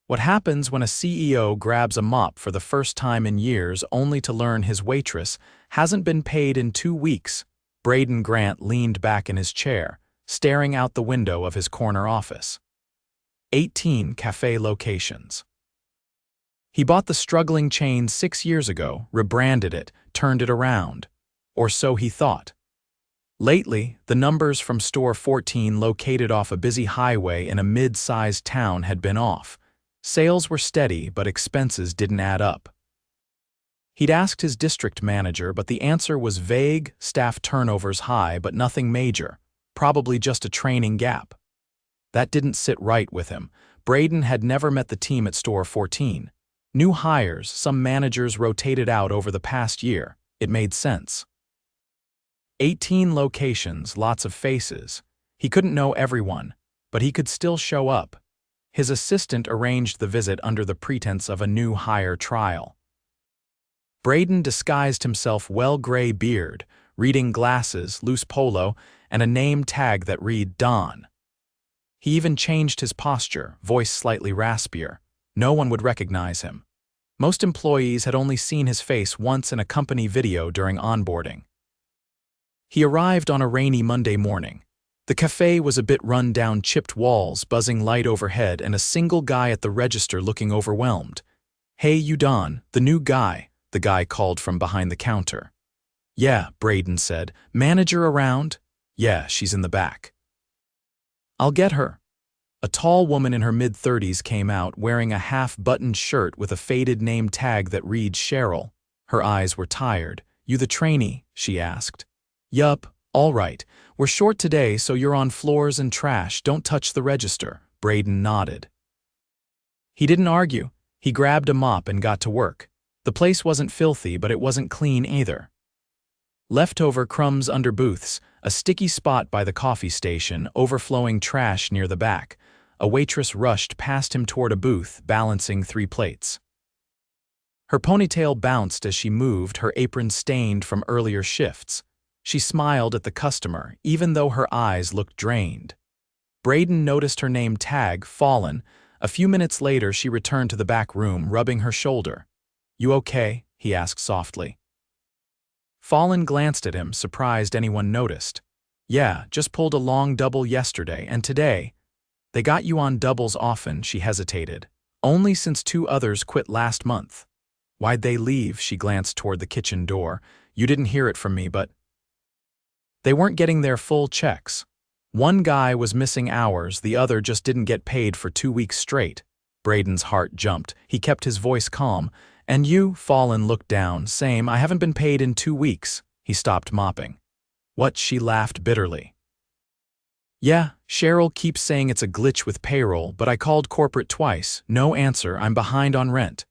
What happens when a CEO grabs a mop for the first time in years only to learn his waitress hasn't been paid in 2 weeks? Brayden Grant leaned back in his chair, staring out the window of his corner office. 18 Café locations. He bought the struggling chain 6 years ago, rebranded it, turned it around. Or so he thought. Lately, the numbers from Store 14 located off a busy highway in a mid-sized town had been off. Sales were steady, but expenses didn't add up. He'd asked his district manager, but the answer was vague, staff turnovers high, but nothing major, probably just a training gap. That didn't sit right with him. Brayden had never met the team at Store 14. New hires, some managers rotated out over the past year. It made sense. 18 locations, lots of faces. He couldn't know everyone, but he could still show up. His assistant arranged the visit under the pretense of a new hire trial. Brayden disguised himself well-gray beard, reading glasses, loose polo, and a name tag that read Don. He even changed his posture, voice slightly raspier. No one would recognize him. Most employees had only seen his face once in a company video during onboarding. He arrived on a rainy Monday morning. The café was a bit run down, chipped walls, buzzing light overhead, and a single guy at the register looking overwhelmed. "Hey, you Don, the new guy," the guy called from behind the counter. "Yeah," Brayden said. "Manager around?" "Yeah, she's in the back." "I'll get her." A tall woman in her mid-30s came out, wearing a half-buttoned shirt with a faded name tag that read Cheryl. Her eyes were tired. "You the trainee?" she asked. "Yup, all right. We're short today, so you're on floors and trash. Don't touch the register." Brayden nodded. He didn't argue. He grabbed a mop and got to work. The place wasn't filthy, but it wasn't clean either. Leftover crumbs under booths, a sticky spot by the coffee station, overflowing trash near the back. A waitress rushed past him toward a booth, balancing 3 plates. Her ponytail bounced as she moved, her apron stained from earlier shifts. She smiled at the customer, even though her eyes looked drained. Brayden noticed her name tag, Fallen. A few minutes later, she returned to the back room, rubbing her shoulder. "You okay?" he asked softly. Fallen glanced at him, surprised anyone noticed. "Yeah, just pulled a long double yesterday, and today." "They got you on doubles often," she hesitated. "Only since 2 others quit last month." "Why'd they leave?" She glanced toward the kitchen door. "You didn't hear it from me, but..." They weren't getting their full checks. One guy was missing hours, the other just didn't get paid for 2 weeks straight. Brayden's heart jumped. He kept his voice calm. "And you?" Fallen looked down. "Same, I haven't been paid in 2 weeks. He stopped mopping. "What?" She laughed bitterly. "Yeah, Cheryl keeps saying it's a glitch with payroll, but I called corporate twice. No answer, I'm behind on rent."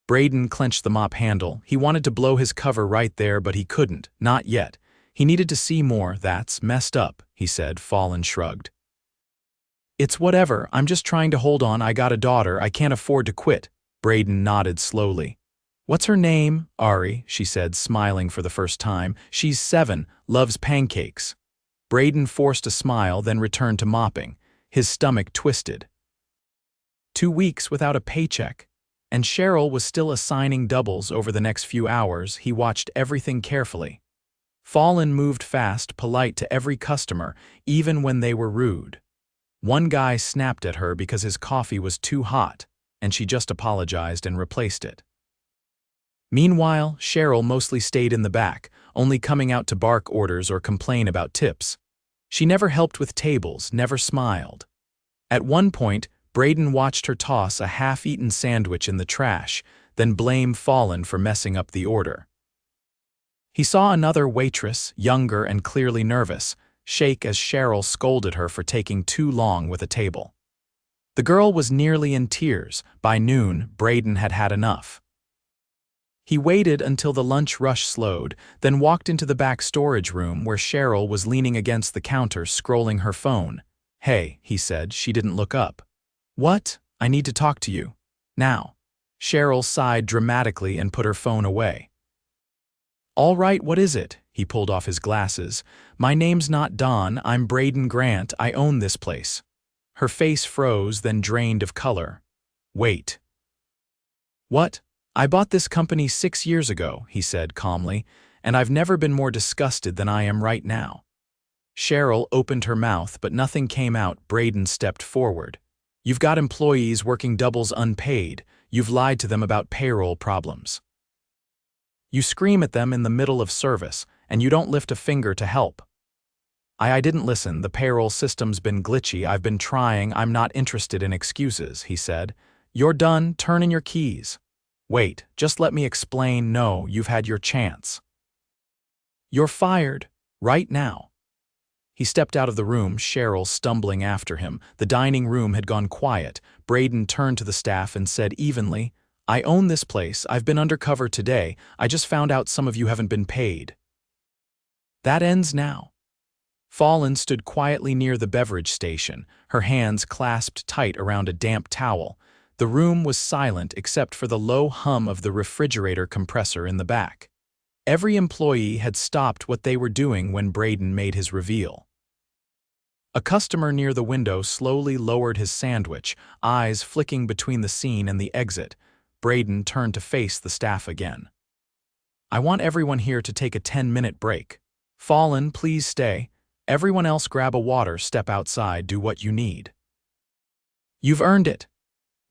Brayden clenched the mop handle. He wanted to blow his cover right there, but he couldn't. Not yet. He needed to see more. "That's messed up," he said. Fallen shrugged. "It's whatever, I'm just trying to hold on. I got a daughter, I can't afford to quit." Brayden nodded slowly. "What's her name?" "Ari," she said, smiling for the first time. "She's 7, loves pancakes." Brayden forced a smile, then returned to mopping. His stomach twisted. 2 weeks without a paycheck. And Cheryl was still assigning doubles over the next few hours. He watched everything carefully. Fallen moved fast, polite to every customer, even when they were rude. One guy snapped at her because his coffee was too hot, and she just apologized and replaced it. Meanwhile, Cheryl mostly stayed in the back, only coming out to bark orders or complain about tips. She never helped with tables, never smiled. At one point, Brayden watched her toss a half-eaten sandwich in the trash, then blame Fallen for messing up the order. He saw another waitress, younger and clearly nervous, shake as Cheryl scolded her for taking too long with a table. The girl was nearly in tears. By noon, Brayden had had enough. He waited until the lunch rush slowed, then walked into the back storage room where Cheryl was leaning against the counter scrolling her phone. "Hey," he said. She didn't look up. "What? I need to talk to you. Now." Cheryl sighed dramatically and put her phone away. "All right, what is it?" He pulled off his glasses. "My name's not Don, I'm Brayden Grant, I own this place." Her face froze, then drained of color. Wait. What? I bought this company 6 years ago, he said calmly, and I've never been more disgusted than I am right now. Cheryl opened her mouth, but nothing came out. Brayden stepped forward. You've got employees working doubles unpaid. You've lied to them about payroll problems. You scream at them in the middle of service, and you don't lift a finger to help. I didn't listen. The payroll system's been glitchy. I've been trying. I'm not interested in excuses, he said. You're done. Turn in your keys. Wait, just let me explain. No, you've had your chance. You're fired. Right now. He stepped out of the room, Cheryl stumbling after him. The dining room had gone quiet. Brayden turned to the staff and said evenly, I own this place. I've been undercover today. I just found out some of you haven't been paid. That ends now. Fallon stood quietly near the beverage station, her hands clasped tight around a damp towel. The room was silent except for the low hum of the refrigerator compressor in the back. Every employee had stopped what they were doing when Brayden made his reveal. A customer near the window slowly lowered his sandwich, eyes flicking between the scene and the exit. Brayden turned to face the staff again. I want everyone here to take a 10-minute break. Fallon, please stay. Everyone else grab a water, step outside, do what you need. You've earned it.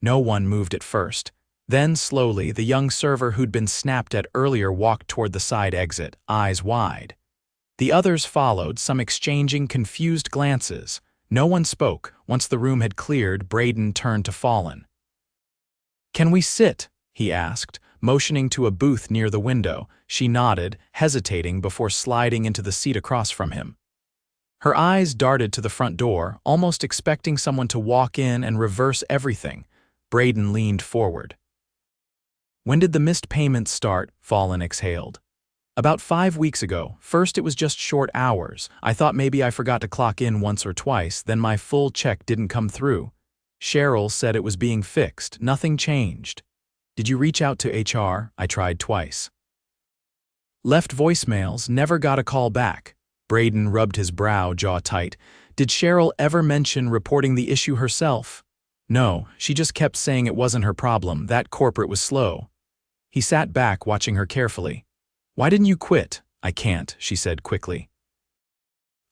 No one moved at first. Then, slowly, the young server who'd been snapped at earlier walked toward the side exit, eyes wide. The others followed, some exchanging confused glances. No one spoke. Once the room had cleared, Brayden turned to Fallon. Can we sit? He asked, motioning to a booth near the window. She nodded, hesitating before sliding into the seat across from him. Her eyes darted to the front door, almost expecting someone to walk in and reverse everything. Brayden leaned forward. When did the missed payments start? Fallon exhaled. About 5 weeks ago. First it was just short hours. I thought maybe I forgot to clock in once or twice, then my full check didn't come through. Cheryl said it was being fixed. Nothing changed. Did you reach out to HR? I tried twice. Left voicemails, never got a call back. Brayden rubbed his brow, jaw tight. Did Cheryl ever mention reporting the issue herself? No, she just kept saying it wasn't her problem, that corporate was slow. He sat back, watching her carefully. Why didn't you quit? I can't, she said quickly.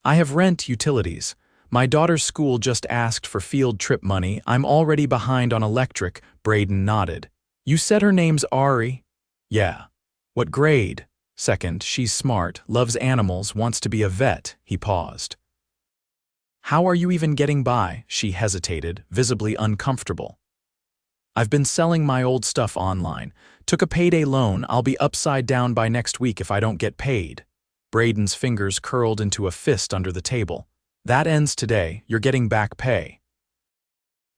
I have rent, utilities. My daughter's school just asked for field trip money. I'm already behind on electric. Brayden nodded. You said her name's Ari? Yeah. What grade? Second, she's smart, loves animals, wants to be a vet. He paused. How are you even getting by? She hesitated, visibly uncomfortable. I've been selling my old stuff online. Took a payday loan. I'll be upside down by next week if I don't get paid. Brayden's fingers curled into a fist under the table. That ends today. You're getting back pay.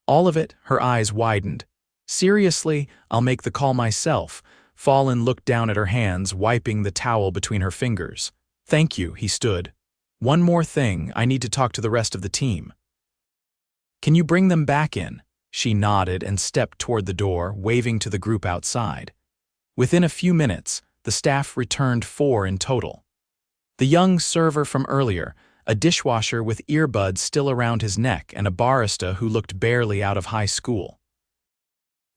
All of it? Her eyes widened. Seriously? I'll make the call myself. Fallon looked down at her hands, wiping the towel between her fingers. Thank you, he stood. One more thing, I need to talk to the rest of the team. Can you bring them back in? She nodded and stepped toward the door, waving to the group outside. Within a few minutes, the staff returned 4 in total. The young server from earlier, a dishwasher with earbuds still around his neck, and a barista who looked barely out of high school.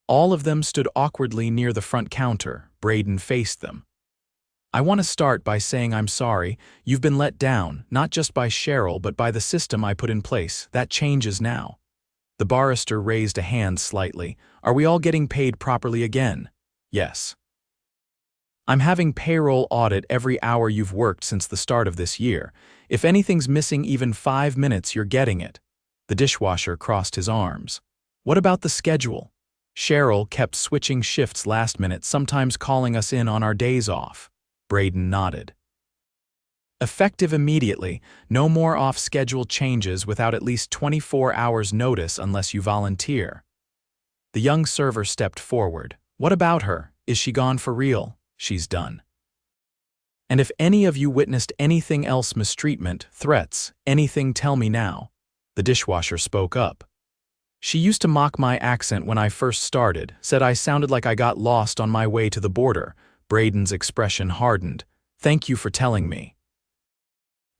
All of them stood awkwardly near the front counter. Brayden faced them. I want to start by saying I'm sorry. You've been let down, not just by Cheryl, but by the system I put in place. That changes now. The barrister raised a hand slightly. Are we all getting paid properly again? Yes. I'm having payroll audit every hour you've worked since the start of this year. If anything's missing even 5 minutes, you're getting it. The dishwasher crossed his arms. What about the schedule? Cheryl kept switching shifts last minute, sometimes calling us in on our days off. Brayden nodded. Effective immediately, no more off-schedule changes without at least 24 hours notice unless you volunteer. The young server stepped forward. What about her? Is she gone for real? She's done. And if any of you witnessed anything else, mistreatment, threats, anything, tell me now. The dishwasher spoke up. She used to mock my accent when I first started, said I sounded like I got lost on my way to the border. Brayden's expression hardened. Thank you for telling me.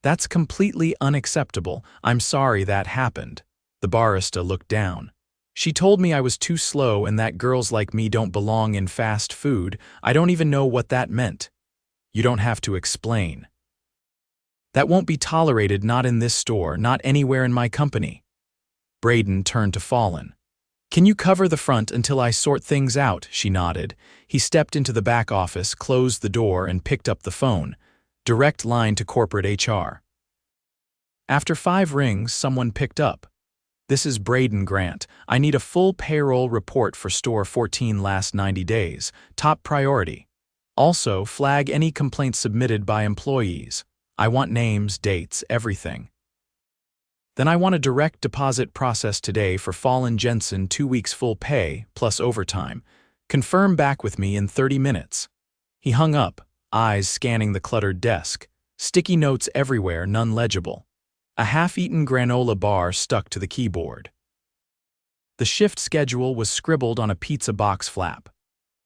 That's completely unacceptable. I'm sorry that happened. The barista looked down. She told me I was too slow and that girls like me don't belong in fast food. I don't even know what that meant. You don't have to explain. That won't be tolerated, not in this store, not anywhere in my company. Brayden turned to Fallen. Can you cover the front until I sort things out? She nodded. He stepped into the back office, closed the door, and picked up the phone. Direct line to corporate HR. After 5 rings, someone picked up. This is Brayden Grant. I need a full payroll report for store 14 last 90 days. Top priority. Also, flag any complaints submitted by employees. I want names, dates, everything. Then I want a direct deposit process today for Fallen Jensen, 2 weeks full pay, plus overtime. Confirm back with me in 30 minutes. He hung up, eyes scanning the cluttered desk. Sticky notes everywhere, none legible. A half-eaten granola bar stuck to the keyboard. The shift schedule was scribbled on a pizza box flap.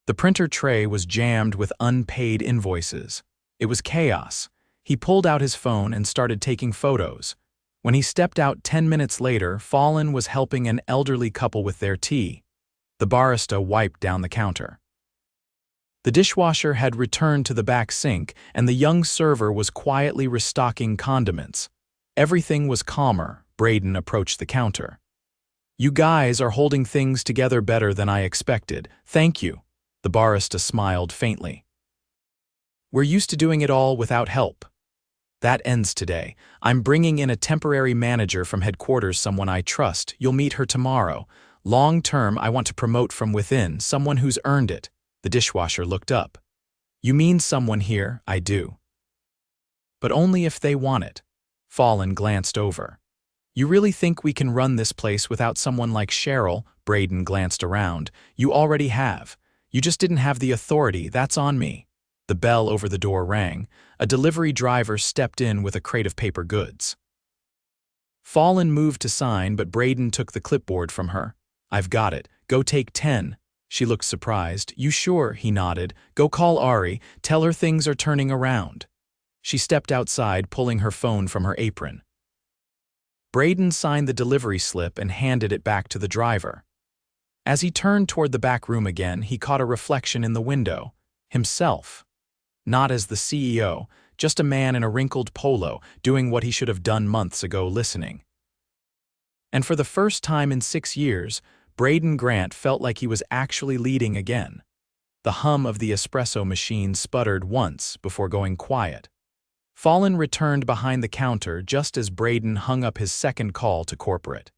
The printer tray was jammed with unpaid invoices. It was chaos. He pulled out his phone and started taking photos. When he stepped out 10 minutes later, Fallen was helping an elderly couple with their tea. The barista wiped down the counter. The dishwasher had returned to the back sink, and the young server was quietly restocking condiments. Everything was calmer. Brayden approached the counter. You guys are holding things together better than I expected. Thank you. The barista smiled faintly. We're used to doing it all without help. That ends today. I'm bringing in a temporary manager from headquarters, someone I trust. You'll meet her tomorrow. Long term, I want to promote from within, someone who's earned it. The dishwasher looked up. You mean someone here? I do. But only if they want it. Fallen glanced over. You really think we can run this place without someone like Cheryl? Brayden glanced around. You already have. You just didn't have the authority. That's on me. The bell over the door rang. A delivery driver stepped in with a crate of paper goods. Fallen moved to sign, but Brayden took the clipboard from her. I've got it. Go take 10. She looked surprised. You sure? He nodded. Go call Ari. Tell her things are turning around. She stepped outside, pulling her phone from her apron. Brayden signed the delivery slip and handed it back to the driver. As he turned toward the back room again, he caught a reflection in the window. Himself. Not as the CEO, just a man in a wrinkled polo, doing what he should have done months ago, listening. And for the first time in 6 years, Brayden Grant felt like he was actually leading again. The hum of the espresso machine sputtered once before going quiet. Fallen returned behind the counter just as Brayden hung up his second call to corporate.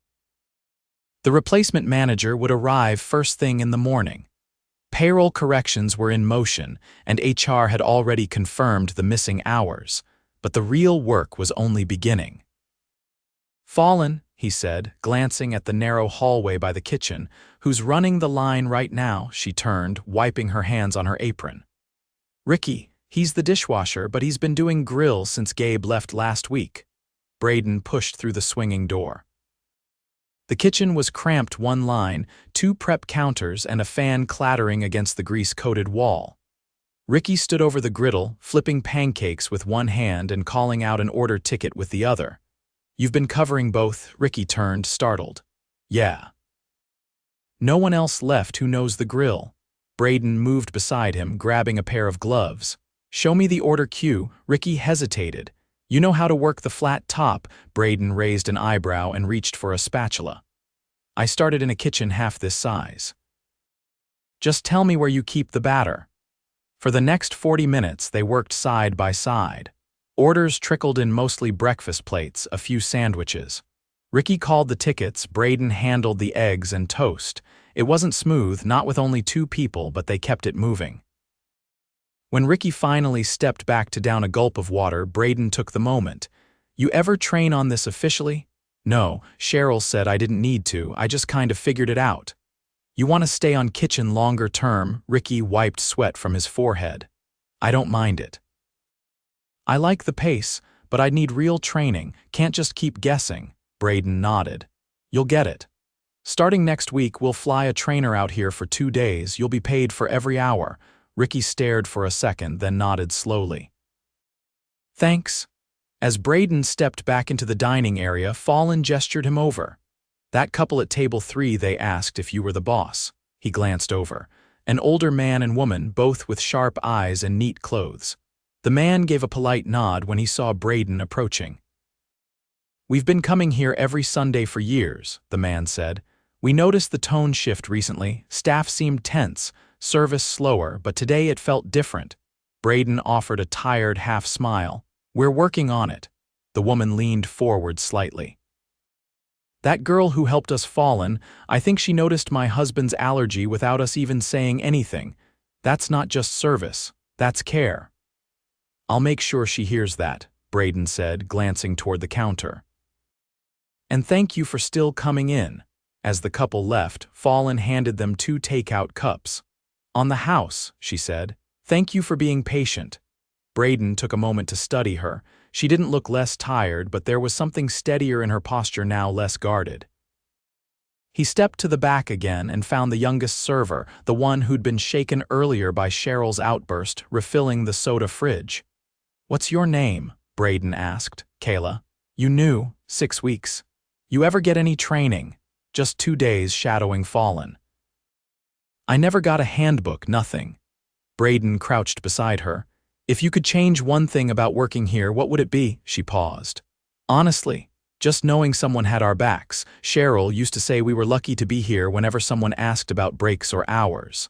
The replacement manager would arrive first thing in the morning. Payroll corrections were in motion, and HR had already confirmed the missing hours, but the real work was only beginning. Fallen, he said, glancing at the narrow hallway by the kitchen. Who's running the line right now? She turned, wiping her hands on her apron. Ricky. He's the dishwasher, but he's been doing grill since Gabe left last week. Brayden pushed through the swinging door. The kitchen was cramped, one line, 2 prep counters, and a fan clattering against the grease-coated wall. Ricky stood over the griddle, flipping pancakes with one hand and calling out an order ticket with the other. You've been covering both? Ricky turned, startled. Yeah. No one else left who knows the grill. Brayden moved beside him, grabbing a pair of gloves. Show me the order queue. Ricky hesitated. You know how to work the flat top? Brayden raised an eyebrow and reached for a spatula. I started in a kitchen half this size. Just tell me where you keep the batter. For the next 40 minutes, they worked side by side. Orders trickled in, mostly breakfast plates, a few sandwiches. Ricky called the tickets, Brayden handled the eggs and toast. It wasn't smooth, not with only 2 people, but they kept it moving. When Ricky finally stepped back to down a gulp of water, Brayden took the moment. You ever train on this officially? No, Cheryl said I didn't need to, I just kind of figured it out. You want to stay on kitchen longer term? Ricky wiped sweat from his forehead. I don't mind it. I like the pace, but I'd need real training, can't just keep guessing. Brayden nodded. You'll get it. Starting next week, we'll fly a trainer out here for 2 days, you'll be paid for every hour. Ricky stared for a second, then nodded slowly. Thanks. As Brayden stepped back into the dining area, Fallen gestured him over. That couple at table 3, they asked if you were the boss. He glanced over. An older man and woman, both with sharp eyes and neat clothes. The man gave a polite nod when he saw Brayden approaching. "We've been coming here every Sunday for years," the man said. "We noticed the tone shift recently. Staff seemed tense, service slower, but today it felt different." Brayden offered a tired half-smile. "We're working on it." The woman leaned forward slightly. "That girl who helped us Fallen, I think she noticed my husband's allergy without us even saying anything. That's not just service, that's care." "I'll make sure she hears that," Brayden said, glancing toward the counter. "And thank you for still coming in." As the couple left, Fallen handed them 2 takeout cups. "On the house," she said. "Thank you for being patient." Brayden took a moment to study her. She didn't look less tired, but there was something steadier in her posture now, less guarded. He stepped to the back again and found the youngest server, the one who'd been shaken earlier by Cheryl's outburst, refilling the soda fridge. "What's your name?" Brayden asked. "Kayla." "You knew, 6 weeks. You ever get any training?" "Just 2 days shadowing Fallen." "I never got a handbook, nothing." Brayden crouched beside her. "If you could change one thing about working here, what would it be?" She paused. "Honestly, just knowing someone had our backs. Cheryl used to say we were lucky to be here whenever someone asked about breaks or hours.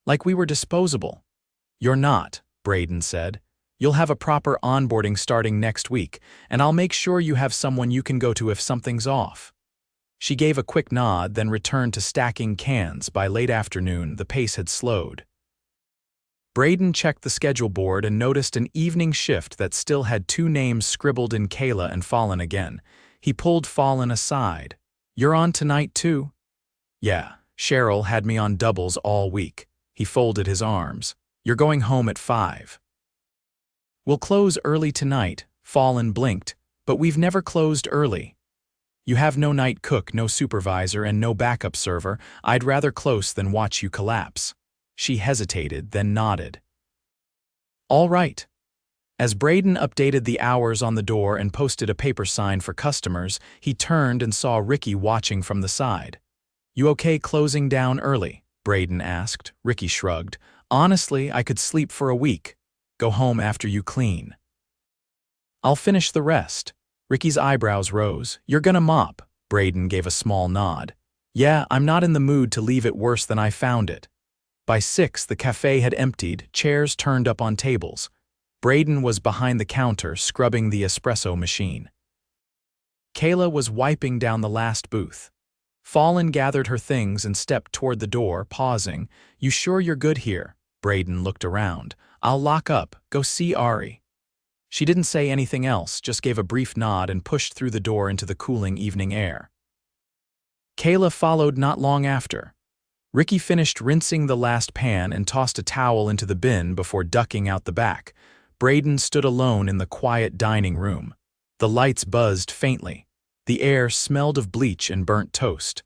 Like we were disposable." "You're not," Brayden said. "You'll have a proper onboarding starting next week, and I'll make sure you have someone you can go to if something's off." She gave a quick nod, then returned to stacking cans. By late afternoon, the pace had slowed. Brayden checked the schedule board and noticed an evening shift that still had 2 names scribbled in: Kayla and Fallen again. He pulled Fallen aside. "You're on tonight too?" "Yeah, Cheryl had me on doubles all week." He folded his arms. "You're going home at 5. "We'll close early tonight." Fallen blinked. "But we've never closed early." "You have no night cook, no supervisor, and no backup server. I'd rather close than watch you collapse." She hesitated, then nodded. "All right." As Brayden updated the hours on the door and posted a paper sign for customers, he turned and saw Ricky watching from the side. "You okay closing down early?" Brayden asked. Ricky shrugged. "Honestly, I could sleep for a week. Go home after you clean." "I'll finish the rest." Ricky's eyebrows rose. "You're gonna mop?" Brayden gave a small nod. "Yeah, I'm not in the mood to leave it worse than I found it." By 6, the cafe had emptied, chairs turned up on tables. Brayden was behind the counter, scrubbing the espresso machine. Kayla was wiping down the last booth. Fallen gathered her things and stepped toward the door, pausing. "You sure you're good here?" Brayden looked around. "I'll lock up. Go see Ari." She didn't say anything else, just gave a brief nod and pushed through the door into the cooling evening air. Kayla followed not long after. Ricky finished rinsing the last pan and tossed a towel into the bin before ducking out the back. Brayden stood alone in the quiet dining room. The lights buzzed faintly. The air smelled of bleach and burnt toast.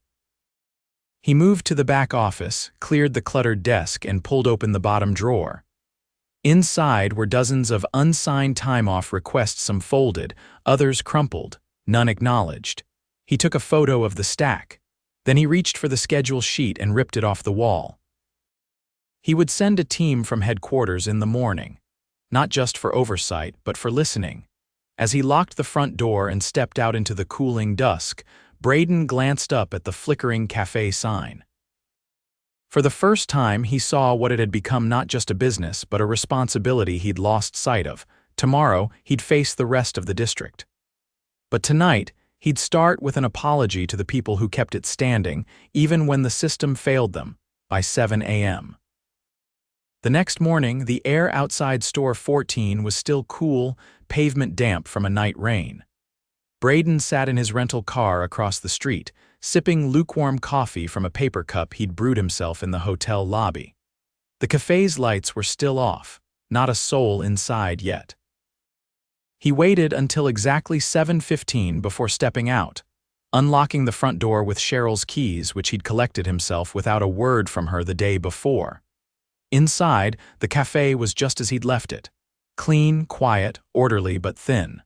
He moved to the back office, cleared the cluttered desk, and pulled open the bottom drawer. Inside were dozens of unsigned time-off requests, some folded, others crumpled, none acknowledged. He took a photo of the stack. Then he reached for the schedule sheet and ripped it off the wall. He would send a team from headquarters in the morning, not just for oversight, but for listening. As he locked the front door and stepped out into the cooling dusk, Brayden glanced up at the flickering cafe sign. For the first time, he saw what it had become: not just a business, but a responsibility he'd lost sight of. Tomorrow, he'd face the rest of the district. But tonight, he'd start with an apology to the people who kept it standing, even when the system failed them, by 7 a.m. The next morning, the air outside store 14 was still cool, pavement damp from a night rain. Brayden sat in his rental car across the street, sipping lukewarm coffee from a paper cup he'd brewed himself in the hotel lobby. The cafe's lights were still off, not a soul inside yet. He waited until exactly 7:15 before stepping out, unlocking the front door with Cheryl's keys, which he'd collected himself without a word from her the day before. Inside, the cafe was just as he'd left it: clean, quiet, orderly but thin.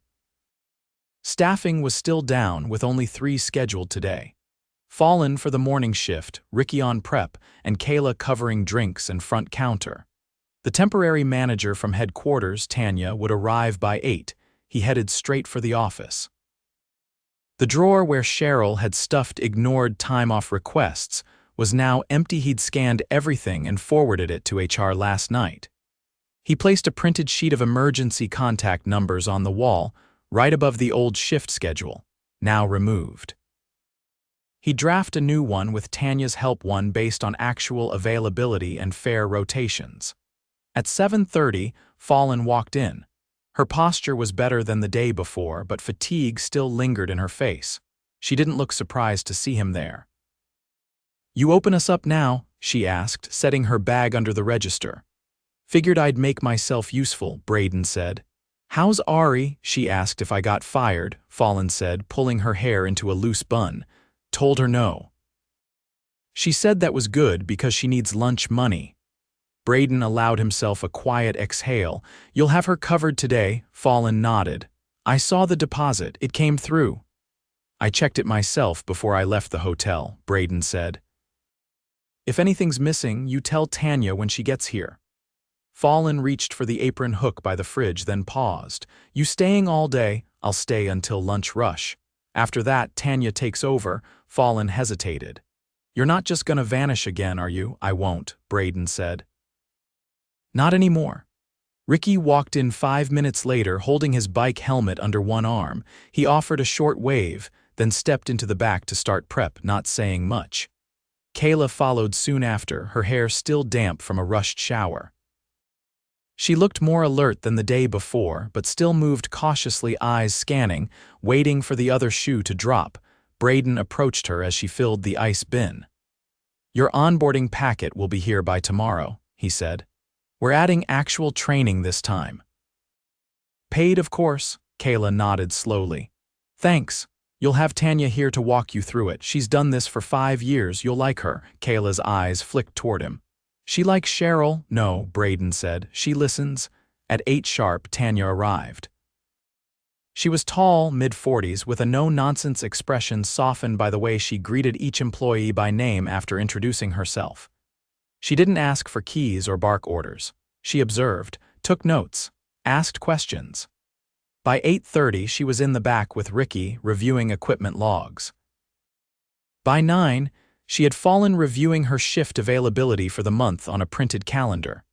Staffing was still down, with only 3 scheduled today. Fallen for the morning shift, Ricky on prep, and Kayla covering drinks and front counter. The temporary manager from headquarters, Tanya, would arrive by 8. He headed straight for the office. The drawer where Cheryl had stuffed ignored time-off requests was now empty. He'd scanned everything and forwarded it to HR last night. He placed a printed sheet of emergency contact numbers on the wall, right above the old shift schedule, now removed. He'd draft a new one with Tanya's help, one based on actual availability and fair rotations. At 7:30, Fallen walked in. Her posture was better than the day before, but fatigue still lingered in her face. She didn't look surprised to see him there. "You open us up now?" she asked, setting her bag under the register. "Figured I'd make myself useful," Brayden said. "How's Ari?" she asked. "If I got fired," Fallen said, pulling her hair into a loose bun. "Told her no. She said that was good because she needs lunch money." Brayden allowed himself a quiet exhale. "You'll have her covered today," Fallen nodded. "I saw the deposit. It came through." "I checked it myself before I left the hotel," Brayden said. "If anything's missing, you tell Tanya when she gets here." Fallen reached for the apron hook by the fridge, then paused. "You staying all day?" "I'll stay until lunch rush. After that, Tanya takes over." Fallen hesitated. "You're not just gonna vanish again, are you?" "I won't," Brayden said. "Not anymore." Ricky walked in 5 minutes later, holding his bike helmet under one arm. He offered a short wave, then stepped into the back to start prep, not saying much. Kayla followed soon after, her hair still damp from a rushed shower. She looked more alert than the day before, but still moved cautiously, eyes scanning, waiting for the other shoe to drop. Brayden approached her as she filled the ice bin. "Your onboarding packet will be here by tomorrow," he said. "We're adding actual training this time." "Paid, of course," Kayla nodded slowly. "Thanks. You'll have Tanya here to walk you through it. She's done this for 5 years. You'll like her." Kayla's eyes flicked toward him. "She likes Cheryl?" "No," Brayden said. "She listens." At 8 sharp, Tanya arrived. She was tall, mid-40s, with a no-nonsense expression softened by the way she greeted each employee by name after introducing herself. She didn't ask for keys or bark orders. She observed, took notes, asked questions. By 8:30, she was in the back with Ricky, reviewing equipment logs. By 9, she had fallen reviewing her shift availability for the month on a printed calendar.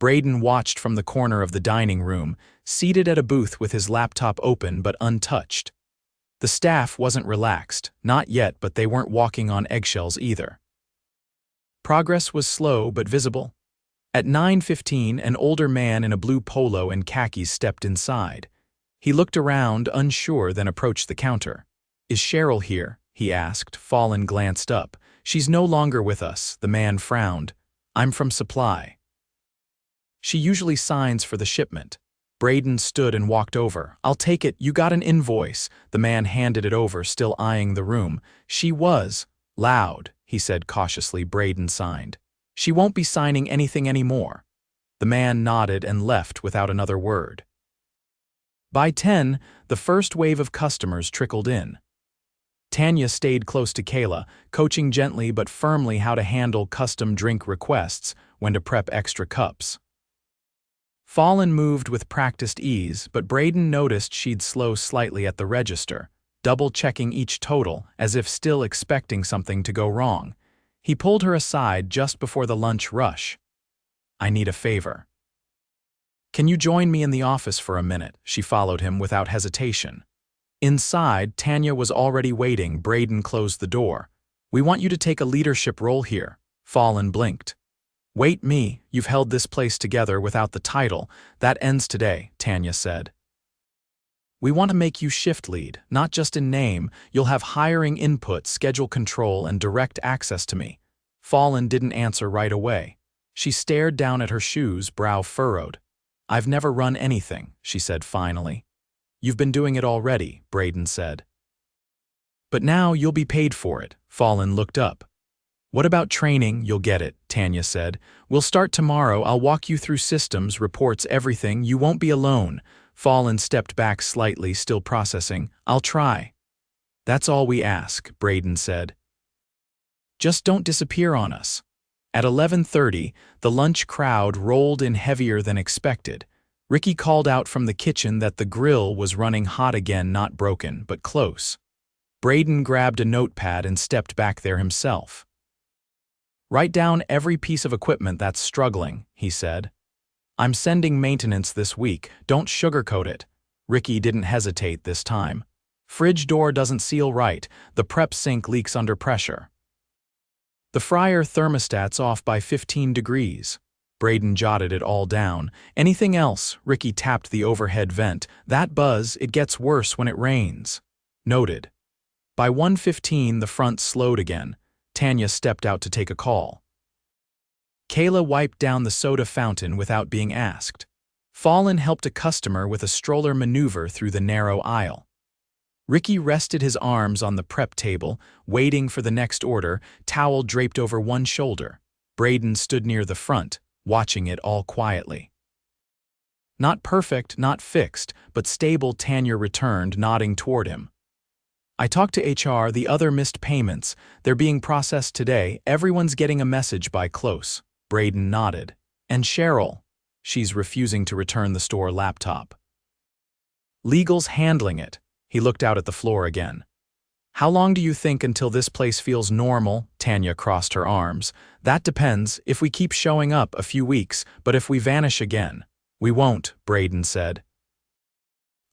Brayden watched from the corner of the dining room, seated at a booth with his laptop open but untouched. The staff wasn't relaxed, not yet, but they weren't walking on eggshells either. Progress was slow but visible. At 9:15, an older man in a blue polo and khakis stepped inside. He looked around, unsure, then approached the counter. "Is Cheryl here?" he asked. Fallen glanced up. "She's no longer with us," the man frowned. "I'm from supply. She usually signs for the shipment." Brayden stood and walked over. "I'll take it. You got an invoice." The man handed it over, still eyeing the room. "She was loud," he said cautiously. Brayden signed. "She won't be signing anything anymore." The man nodded and left without another word. By 10, the first wave of customers trickled in. Tanya stayed close to Kayla, coaching gently but firmly how to handle custom drink requests, when to prep extra cups. Fallen moved with practiced ease, but Brayden noticed she'd slow slightly at the register, double-checking each total, as if still expecting something to go wrong. He pulled her aside just before the lunch rush. "I need a favor." "Can you join me in the office for a minute?" She followed him without hesitation. Inside, Tanya was already waiting. Brayden closed the door. "We want you to take a leadership role here." Fallen blinked. "Wait, me? You've held this place together without the title. That ends today," Tanya said. "We want to make you shift lead, not just in name. You'll have hiring input, schedule control, and direct access to me." Fallen didn't answer right away. She stared down at her shoes, brow furrowed. "I've never run anything," she said finally. "You've been doing it already," Brayden said. "But now you'll be paid for it." Fallen looked up. "What about training?" "You'll get it," Tanya said. "We'll start tomorrow. I'll walk you through systems, reports, everything. You won't be alone." Fallon stepped back slightly, still processing. "I'll try." "That's all we ask," Brayden said. "Just don't disappear on us." At 11:30, the lunch crowd rolled in heavier than expected. Ricky called out from the kitchen that the grill was running hot again, not broken, but close. Brayden grabbed a notepad and stepped back there himself. "Write down every piece of equipment that's struggling," he said. "I'm sending maintenance this week. Don't sugarcoat it." Ricky didn't hesitate this time. "Fridge door doesn't seal right. The prep sink leaks under pressure. The fryer thermostat's off by 15 degrees. Brayden jotted it all down. "Anything else?" Ricky tapped the overhead vent. "That buzz, it gets worse when it rains." Noted. By 1:15, the front slowed again. Tanya stepped out to take a call. Kayla wiped down the soda fountain without being asked. Fallon helped a customer with a stroller maneuver through the narrow aisle. Ricky rested his arms on the prep table, waiting for the next order, towel draped over one shoulder. Brayden stood near the front, watching it all quietly. "Not perfect, not fixed, but stable," Tanya returned, nodding toward him. "I talked to HR, the other missed payments. They're being processed today. Everyone's getting a message by close." Brayden nodded. "And Cheryl?" "She's refusing to return the store laptop. Legal's handling it." He looked out at the floor again. "How long do you think until this place feels normal?" Tanya crossed her arms. "That depends. If we keep showing up, a few weeks, but if we vanish again." "We won't," Brayden said.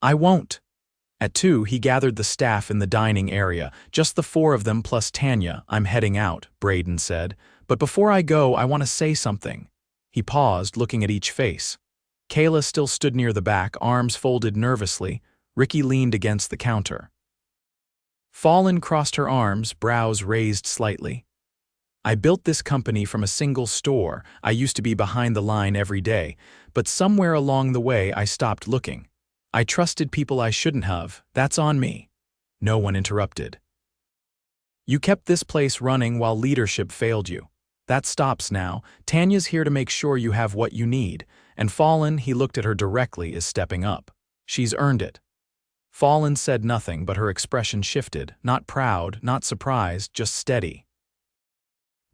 "I won't." At 2, he gathered the staff in the dining area, just the 4 of them plus Tanya. "I'm heading out," Brayden said. "But before I go, I want to say something." He paused, looking at each face. Kayla still stood near the back, arms folded nervously. Ricky leaned against the counter. Fallon crossed her arms, brows raised slightly. "I built this company from a single store. I used to be behind the line every day, but somewhere along the way I stopped looking. I trusted people I shouldn't have. That's on me." No one interrupted. "You kept this place running while leadership failed you. That stops now. Tanya's here to make sure you have what you need, and Fallon," he looked at her directly, "is stepping up. She's earned it." Fallon said nothing, but her expression shifted, not proud, not surprised, just steady.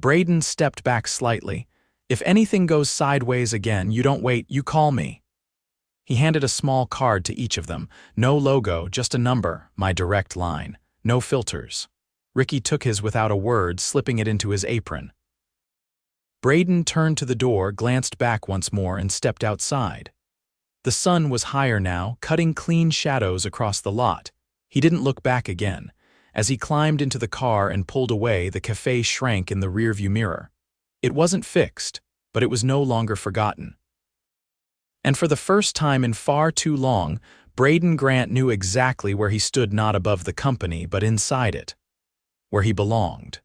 Brayden stepped back slightly. "If anything goes sideways again, you don't wait, you call me." He handed a small card to each of them. "No logo, just a number, my direct line. No filters." Ricky took his without a word, slipping it into his apron. Brayden turned to the door, glanced back once more, and stepped outside. The sun was higher now, cutting clean shadows across the lot. He didn't look back again. As he climbed into the car and pulled away, the cafe shrank in the rearview mirror. It wasn't fixed, but it was no longer forgotten. And for the first time in far too long, Brayden Grant knew exactly where he stood, not above the company, but inside it. Where he belonged.